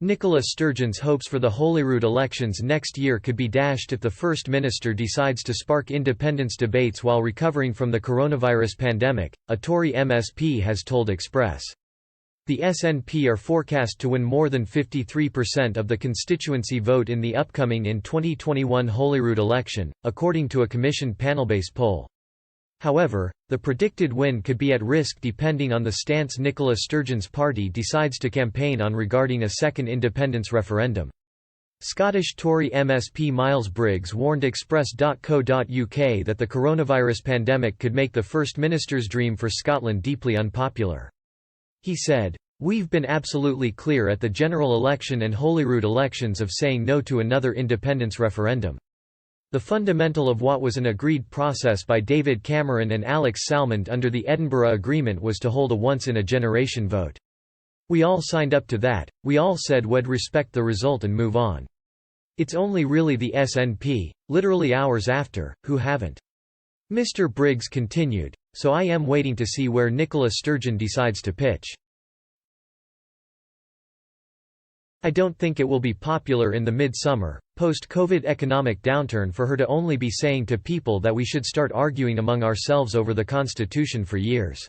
Nicola Sturgeon's hopes for the Holyrood elections next year could be dashed if the First Minister decides to spark independence debates while recovering from the coronavirus pandemic, a Tory MSP has told Express. The SNP are forecast to win more than 53% of the constituency vote in the upcoming 2021 Holyrood election, according to a commissioned panel-based poll. However, the predicted win could be at risk depending on the stance Nicola Sturgeon's party decides to campaign on regarding a second independence referendum. Scottish Tory MSP Miles Briggs warned Express.co.uk that the coronavirus pandemic could make the First Minister's dream for Scotland deeply unpopular. He said, "We've been absolutely clear at the general election and Holyrood elections of saying no to another independence referendum. The fundamental of what was an agreed process by David Cameron and Alex Salmond under the Edinburgh Agreement was to hold a once-in-a-generation vote. We all signed up to that, we all said we'd respect the result and move on. It's only really the SNP, literally hours after, who haven't." Mr. Briggs continued, "So I am waiting to see where Nicola Sturgeon decides to pitch. I don't think it will be popular in the mid-summer, post-COVID economic downturn for her to only be saying to people that we should start arguing among ourselves over the Constitution for years.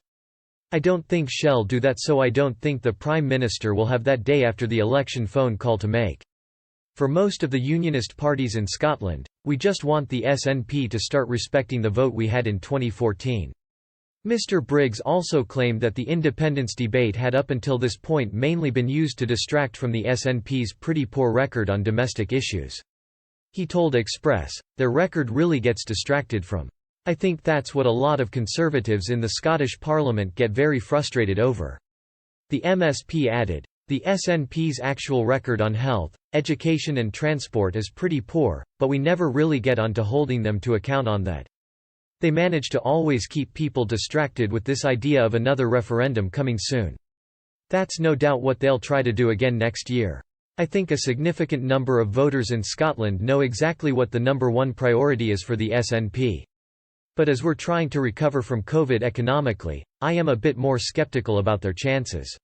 I don't think she'll do that, so I don't think the Prime Minister will have that day after the election phone call to make. For most of the unionist parties in Scotland, we just want the SNP to start respecting the vote we had in 2014. Mr. Briggs also claimed that the independence debate had up until this point mainly been used to distract from the SNP's pretty poor record on domestic issues. He told Express, "Their record really gets distracted from. I think that's what a lot of Conservatives in the Scottish Parliament get very frustrated over." The MSP added, "The SNP's actual record on health, education and transport is pretty poor, but we never really get on to holding them to account on that. They manage to always keep people distracted with this idea of another referendum coming soon. That's no doubt what they'll try to do again next year. I think a significant number of voters in Scotland know exactly what the number one priority is for the SNP. But as we're trying to recover from COVID economically, I am a bit more skeptical about their chances."